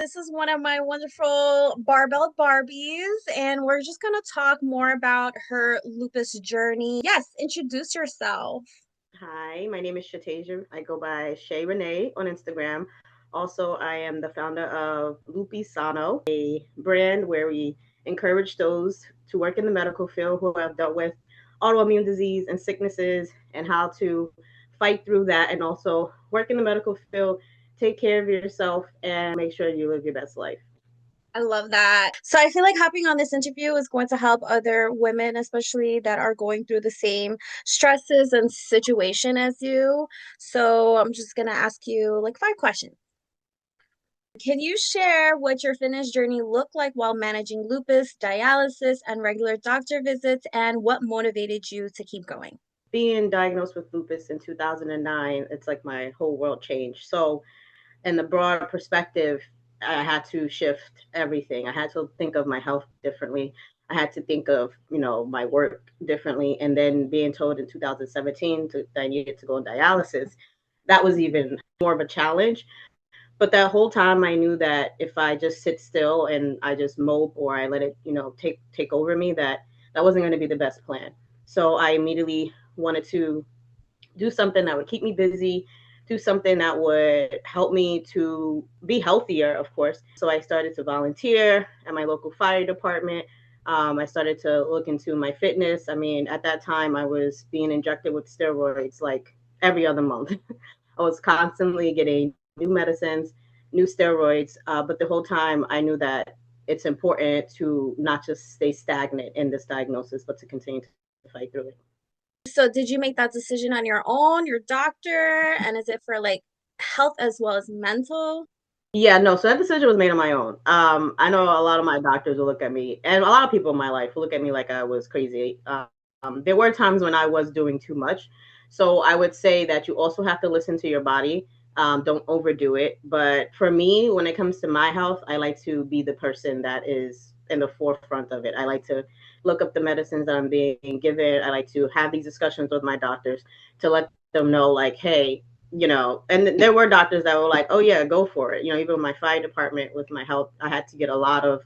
This is one of my wonderful barbell Barbies, and we're just going to talk more about her lupus journey. Yes, introduce yourself. Hi, my name is Shatasia. I go by Shay Renee on Instagram. Also, I am the founder of Lupi Sano, a brand where we encourage those to work in the medical field who have dealt with autoimmune disease and sicknesses and how to fight through that and also work in the medical field, take care of yourself, and make sure you live your best life. I love that. So I feel like hopping on this interview is going to help other women, especially that are going through the same stresses and situation as you. So I'm just going to ask you like 5 questions. Can you share what your fitness journey looked like while managing lupus, dialysis, and regular doctor visits, and what motivated you to keep going? Being diagnosed with lupus in 2009, it's like my whole world changed. So in the broad perspective, I had to shift everything. I had to think of my health differently. I had to think of, my work differently. And then being told in 2017 that I needed to go on dialysis, that was even more of a challenge. But that whole time I knew that if I just sit still and I just mope or I let it, take over me, that wasn't going to be the best plan. So I immediately wanted to do something that would keep me busy, do something that would help me to be healthier, of course. So I started to volunteer at my local fire department. I started to look into my fitness. I mean, at that time, I was being injected with steroids like every other month. I was constantly getting new medicines, new steroids. But the whole time, I knew that it's important to not just stay stagnant in this diagnosis, but to continue to fight through it. So did you make that decision on your own, your doctor, and is it for like health as well as mental? Yeah, no, so that decision was made on my own. I know a lot of my doctors will look at me, and a lot of people in my life will look at me like I was crazy. There were times when I was doing too much. So I would say that you also have to listen to your body. Don't overdo it. But for me, when it comes to my health, I like to be the person that is in the forefront of it. I like to look up the medicines that I'm being given. I like to have these discussions with my doctors to let them know, like, hey, and there were doctors that were like, oh yeah, go for it. Even with my fire department with my health, I had to get a lot of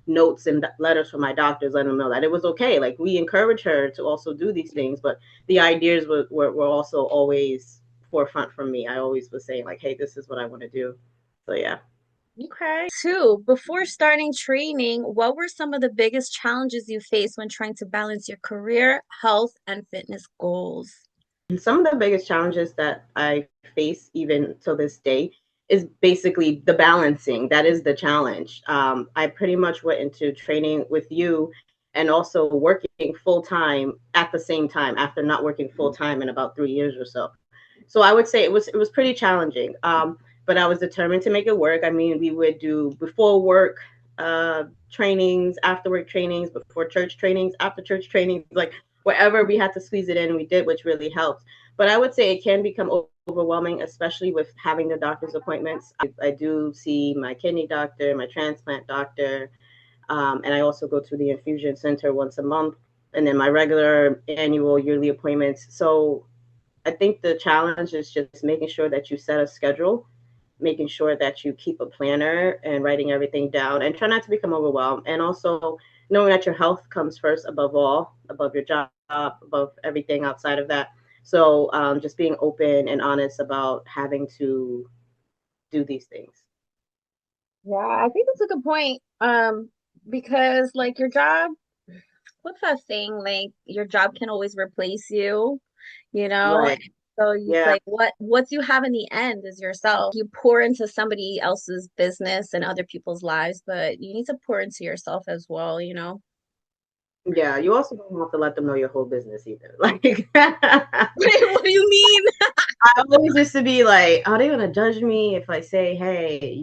notes and letters from my doctors letting them know that it was okay. Like, we encourage her to also do these things, but the ideas were also always forefront for me. I always was saying like, hey, this is what I want to do. So yeah. Okay. Two, before starting training, what were some of the biggest challenges you faced when trying to balance your career, health, and fitness goals? And some of the biggest challenges that I face even to this day is basically the balancing. That is the challenge. I pretty much went into training with you and also working full time at the same time after not working full time in about 3 years or so. So I would say it was pretty challenging. But I was determined to make it work. I mean, we would do before work trainings, after work trainings, before church trainings, after church trainings, like wherever we had to squeeze it in, we did, which really helped. But I would say it can become overwhelming, especially with having the doctor's appointments. I do see my kidney doctor, my transplant doctor, and I also go to the infusion center once a month, and then my regular annual yearly appointments. So I think the challenge is just making sure that you set a schedule, making sure that you keep a planner and writing everything down and try not to become overwhelmed. And also knowing that your health comes first above all, above your job, above everything outside of that. So just being open and honest about having to do these things. Yeah, I think that's a good point. Because like your job, what's that saying? Like your job can always replace you, you know? Right. So it's Yeah. like what you have in the end is yourself. You pour into somebody else's business and other people's lives, but you need to pour into yourself as well, you know? Yeah. You also don't have to let them know your whole business either. Like, What do you mean? I always used to be like, are they gonna judge me if I say, hey,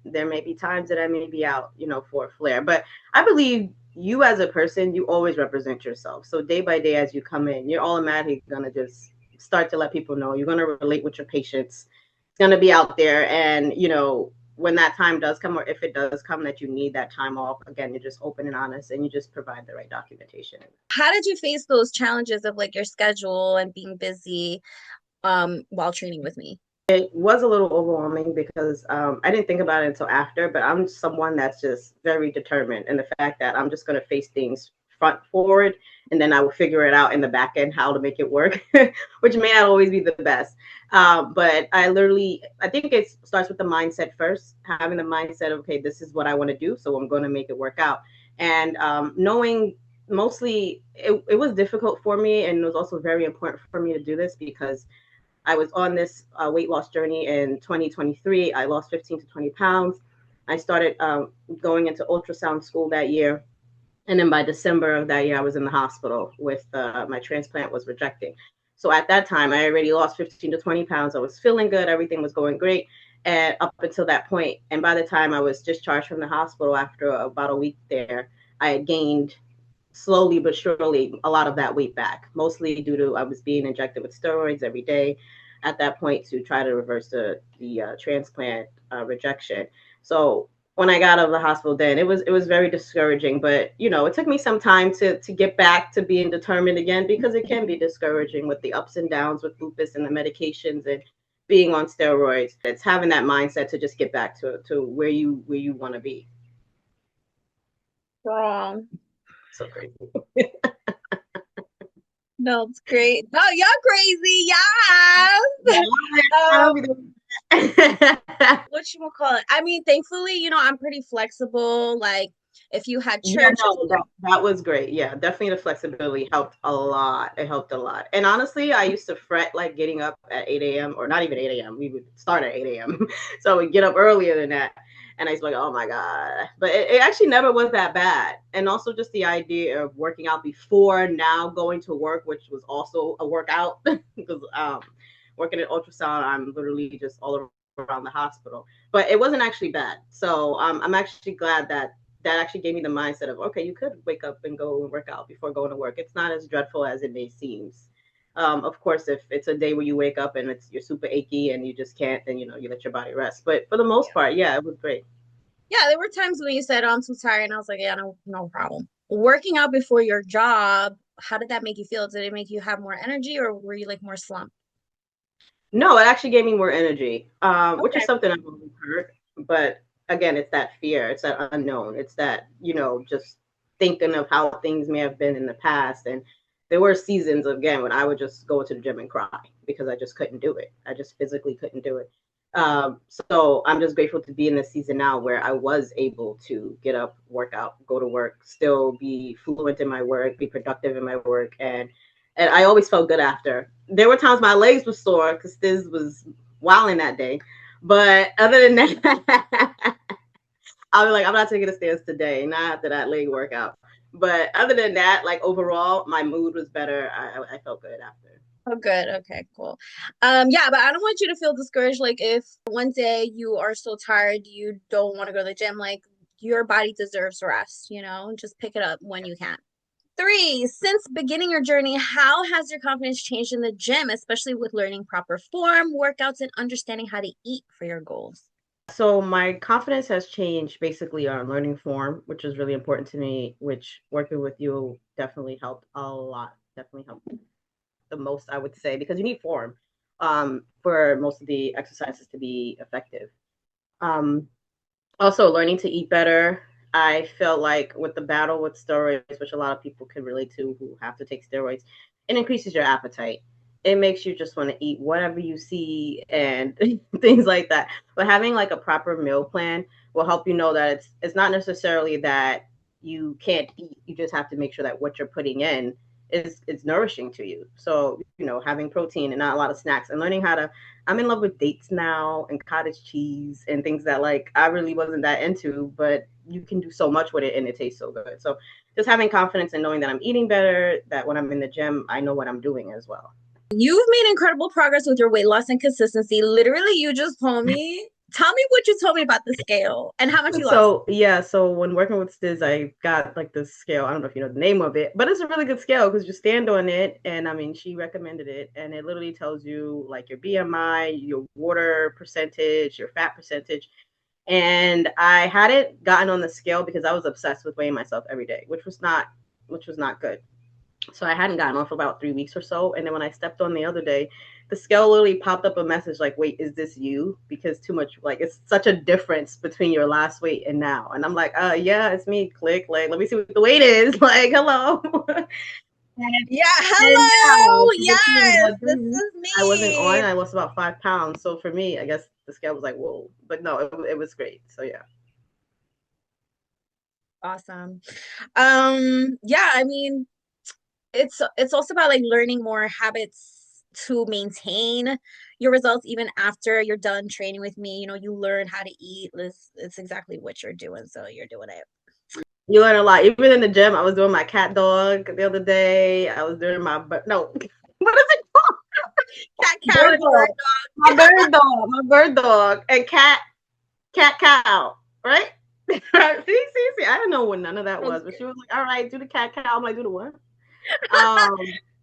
there may be times that I may be out, for a flare. But I believe you as a person, you always represent yourself. So day by day as you come in, you're automatically gonna just start to let people know. You're gonna relate with your patients. It's gonna be out there. And when that time does come, or if it does come that you need that time off, again, you're just open and honest and you just provide the right documentation. How did you face those challenges of like your schedule and being busy while training with me? It was a little overwhelming because I didn't think about it until after, but I'm someone that's just very determined in the fact that I'm just going to face things front forward and then I will figure it out in the back end how to make it work, which may not always be the best. But I think it starts with the mindset first, having the mindset of, okay, this is what I want to do, so I'm going to make it work out. And knowing mostly it was difficult for me, and it was also very important for me to do this because I was on this weight loss journey in 2023. I lost 15 to 20 pounds. I started going into ultrasound school that year. And then by December of that year, I was in the hospital with my transplant was rejecting. So at that time, I already lost 15 to 20 pounds. I was feeling good. Everything was going great. And up until that point, and by the time I was discharged from the hospital after about a week there, I had gained slowly but surely a lot of that weight back, mostly due to I was being injected with steroids every day at that point to try to reverse the transplant rejection. So when I got out of the hospital, then it was very discouraging. But it took me some time to get back to being determined again because it can be discouraging with the ups and downs with lupus and the medications and being on steroids. It's having that mindset to just get back to where you want to be. Girl. So crazy. No, it's great. No, you're crazy. Yes. I Um, don't be what you will call it? I mean, thankfully, I'm pretty flexible. Like, if you had Yeah, church, no, that was great. Yeah, definitely the flexibility helped a lot. It helped a lot. And honestly, I used to fret like getting up at 8 a.m. or not even 8 a.m. We would start at 8 a.m. So we'd get up earlier than that. And I was like, oh my God. But it actually never was that bad. And also just the idea of working out before now going to work, which was also a workout because working at ultrasound, I'm literally just all around the hospital. But it wasn't actually bad. So I'm actually glad that actually gave me the mindset of, okay, you could wake up and go and work out before going to work. It's not as dreadful as it may seem. Of course, if it's a day where you wake up and you're super achy and you just can't, then you let your body rest. But for the most part, yeah, it was great. yeah, there were times when you said, "Oh, I'm too tired," and I was like, "Yeah, no, no problem." Working out before your job, how did that make you feel? Did it make you have more energy, or were you like more slumped? No, it actually gave me more energy, which is Okay. something I've always heard. But again, it's that fear, it's that unknown, it's that, just thinking of how things may have been in the past. And there were seasons, again, when I would just go to the gym and cry because I just couldn't do it. I just physically couldn't do it. So I'm just grateful to be in this season now where I was able to get up, work out, go to work, still be fluent in my work, be productive in my work, and I always felt good after. There were times my legs were sore because this was wilding that day, but other than that, I was like, I'm not taking the stairs today, not after that leg workout. But other than that, like overall, my mood was better. I felt good after. Oh, good. Okay, cool. Yeah, but I don't want you to feel discouraged. Like if one day you are so tired, you don't want to go to the gym, like your body deserves rest, just pick it up when you can. Three, since beginning your journey, how has your confidence changed in the gym, especially with learning proper form, workouts, and understanding how to eat for your goals? So my confidence has changed basically on learning form, which is really important to me, which working with you definitely helped a lot. Definitely helped the most, I would say, because you need form for most of the exercises to be effective. Um, Also, learning to eat better. I feel like with the battle with steroids, which a lot of people can relate to who have to take steroids, it increases your appetite. It makes you just want to eat whatever you see and things like that. But having like a proper meal plan will help you know that it's not necessarily that you can't eat. You just have to make sure that what you're putting in is nourishing to you. So, having protein and not a lot of snacks and learning how to I'm in love with dates now and cottage cheese and things that like I really wasn't that into, but you can do so much with it and it tastes so good. So just having confidence and knowing that I'm eating better, that when I'm in the gym, I know what I'm doing as well. You've made incredible progress with your weight loss and consistency. Literally, you just told me. Tell me what you told me about the scale and how much you lost. So yeah, so when working with Stiz, I got like this scale. I don't know if you know the name of it, but it's a really good scale because you stand on it, and I mean she recommended it, and it literally tells you like your BMI, your water percentage, your fat percentage, and I hadn't gotten on the scale because I was obsessed with weighing myself every day, which was not good. So I hadn't gotten on for about 3 weeks or so. And then when I stepped on the other day, the scale literally popped up a message like, wait, is this you? Because too much, like, it's such a difference between your last weight and now. And I'm like, yeah, it's me. Click, like, let me see what the weight is. Like, hello. and, Yeah, and now, hello. between Yes, the this 3 weeks is I wasn't on, me. I lost about 5 pounds. So for me, I guess the scale was like, whoa. But no, it was great. So yeah. Awesome. Yeah, I mean, it's also about like learning more habits to maintain your results even after you're done training with me. You know, you learn how to eat. It's exactly what you're doing, so you're doing it. You learn a lot. Even in the gym, I was doing my cat dog the other day. I was doing my, no, what is it called? Cat cow Bird and bird dog. My bird dog. My bird dog. And cat cow. Right? see. I didn't know what none of that dog. was, but she was like, all right, do the cat cow. I'm like, do the what? Um,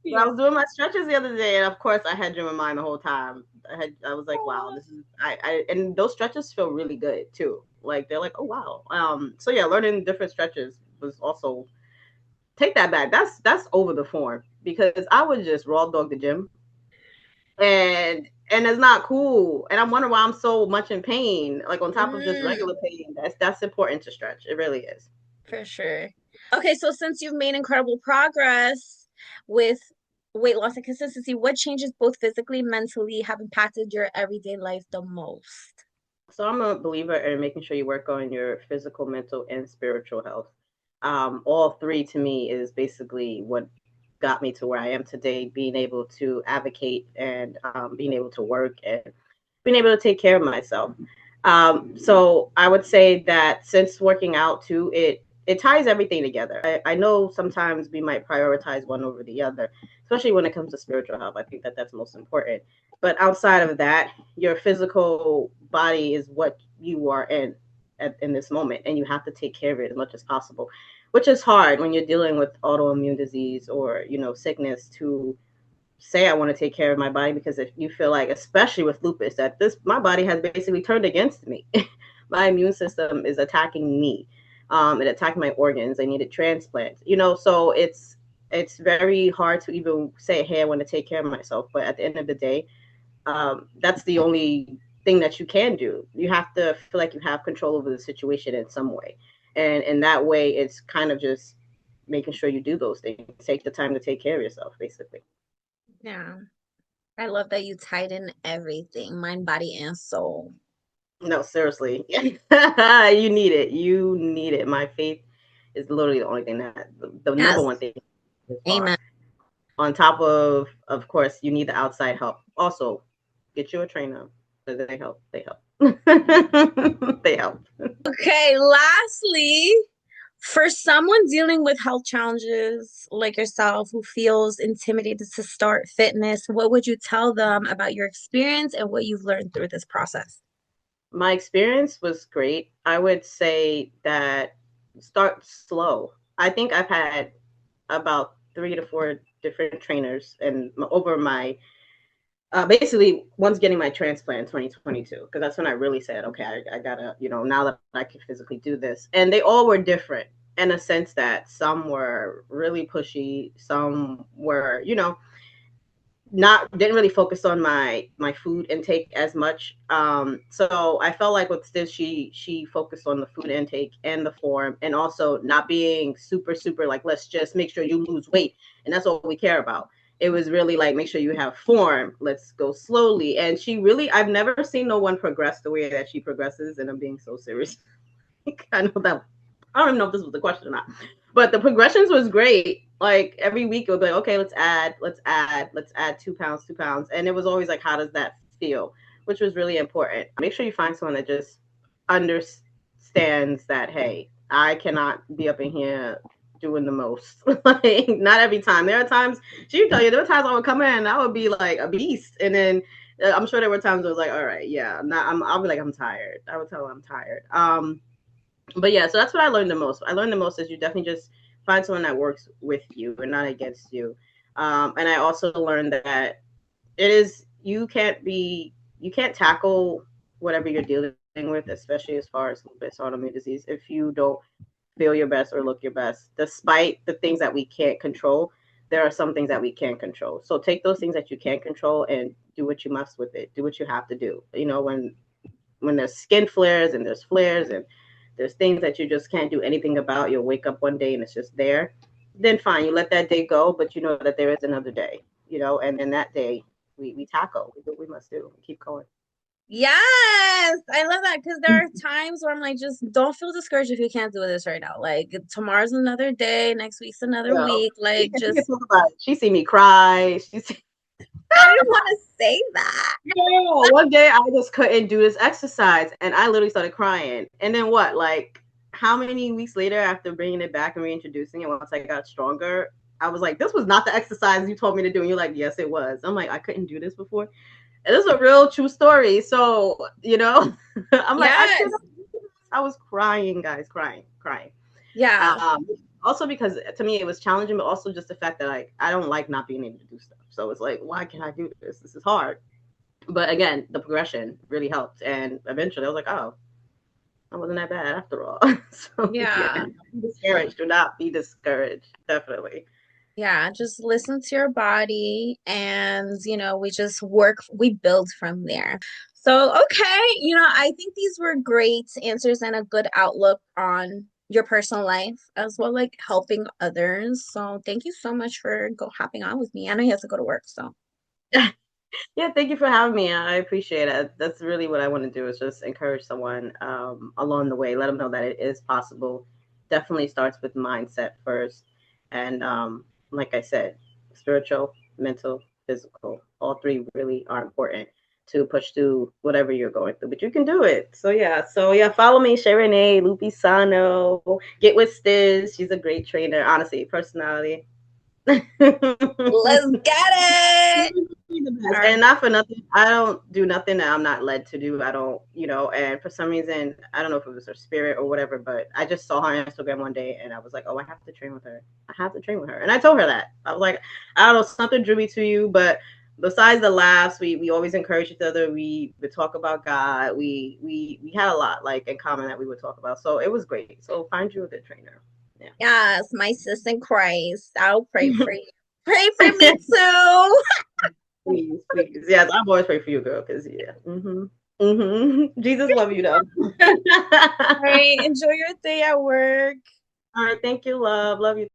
but I Yeah. was doing my stretches the other day, and of course, I had gym in mind the whole time. I was like, wow, this is and those stretches feel really good too. Like they're like, oh wow. So yeah, learning different stretches was also take that back. That's over the form because I would just raw dog the gym, and it's not cool. And I'm wondering why I'm so much in pain. Like on top of just Mm, regular pain, that's important to stretch. It really is. for sure. Okay, so since you've made incredible progress with weight loss and consistency, what changes both physically and mentally have impacted your everyday life the most? So I'm a believer in making sure you work on your physical, mental, and spiritual health. All three to me is basically what got me to where I am today, being able to advocate and being able to work and being able to take care of myself. So I would say that since working out too, it ties everything together. I know sometimes we might prioritize one over the other, especially when it comes to spiritual health. I think that that's most important. But outside of that, your physical body is what you are in this moment, and you have to take care of it as much as possible, which is hard when you're dealing with autoimmune disease or sickness to say I want to take care of my body because if you feel like, especially with lupus, that this my body has basically turned against me. My immune system is attacking me, and attacking my organs. I needed transplants, so it's very hard to even say, hey, I want to take care of myself. But at the end of the day, that's the only thing that you can do. You have to feel like you have control over the situation in some way, and in that way, it's kind of just making sure you do those things. Take the time to take care of yourself, basically. Yeah. I love that you tied in everything, mind, body, and soul. No, seriously. You need it. You need it. My faith is literally the only thing that the number Yes. one thing is far. Amen. On top of course, you need the outside help. Also, get you a trainer. They help. They help. They help. Okay, lastly, for someone dealing with health challenges like yourself who feels intimidated to start fitness, what would you tell them about your experience and what you've learned through this process? My experience was great. I would say that start slow. I think I've had about 3 to 4 different trainers and over my basically once getting my transplant in 2022 because that's when I really said, okay, I gotta, now that I can physically do this. And they all were different in a sense that some were really pushy, some were, not didn't really focus on my food intake as much. So I felt like with this, she focused on the food intake and the form, and also not being super like, let's just make sure you lose weight, and that's all we care about. It was really like, make sure you have form, let's go slowly. And she really, I've never seen no one progress the way that she progresses, and I'm being so serious. I know that, I don't even know if this was the question or not, but the progressions was great. Like every week it would be like, okay, let's add 2 pounds, 2 pounds. And it was always like, how does that feel? Which was really important. Make sure you find someone that just understands that, hey, I cannot be up in here doing the most. Like not every time. There are times she would tell you there were times I would come in and I would be like a beast. And then I'm sure there were times I was like, all right, yeah, I'll be like, I'm tired. I would tell her I'm tired. But yeah, so that's what I learned the most. I learned the most is you definitely just find someone that works with you and not against you. And I also learned that it is you can't tackle whatever you're dealing with, especially as far as lupus autoimmune disease, if you don't feel your best or look your best, despite the things that we can't control. there are some things that we can't control. So take those things that you can't control and do what you must with it. Do what you have to do. You know, when there's skin flares and there's flares and there's things that you just can't do anything about, you'll wake up one day and it's just there, then fine, you let that day go, but you know that there is another day, you know, and then that day we tackle, we do what we must do, keep going. Yes, I love that because there are times where I'm like, just don't feel discouraged if you can't do this right now. Like tomorrow's another day, next week's another You know, week. Like she can just talk about it. She see me cry. She see, I didn't want to say that. yeah, one day I just couldn't do this exercise and I literally started crying. And then what? Like how many weeks later after bringing it back and reintroducing it, once I got stronger, I was like, this was not the exercise you told me to do. And you're like, yes, it was. I'm like, I couldn't do this before. And this is a real true story. So, you know, I'm like, I Yes. could I was crying, guys, crying. Yeah. Um, Also because to me it was challenging, but also just the fact that like I don't like not being able to do stuff. So it's like, why can't I do this? This is hard. But again, the progression really helped, and eventually I was like, oh, I wasn't that bad after all. So yeah, Yeah. don't be discouraged. Do not be discouraged. Definitely. Yeah. Just listen to your body and, we just work, we build from there. So, okay, I think these were great answers and a good outlook on your personal life as well, like helping others. So, thank you so much for hopping on with me. I know you have to go to work, so. Yeah, thank you for having me. I appreciate it. That's really what I want to do is just encourage someone along the way, let them know that it is possible. Definitely starts with mindset first. And like I said, spiritual, mental, physical, all three really are important to push through whatever you're going through, but you can do it. So yeah, follow me, Shay Renee, Lupi Sano, get with Stiz. She's a great trainer, honestly, personality. Let's get it. All right. And not for nothing, I don't do nothing that I'm not led to do. I don't, and for some reason, I don't know if it was her spirit or whatever, but I just saw her on Instagram one day and I was like, oh, I have to train with her. I have to train with her. And I told her that. I was like, I don't know, something drew me to you, but besides the laughs, we always encourage each other. We would talk about God. We had a lot like in common that we would talk about. So it was great. So find you a good trainer. Yes, my sis in Christ. I'll pray Yeah. for you. Pray for me too. Please, please. Yes, I'm always pray for you, girl, because yeah. Jesus love you though. All right. Enjoy your day at work. All right, thank you, love. Love you.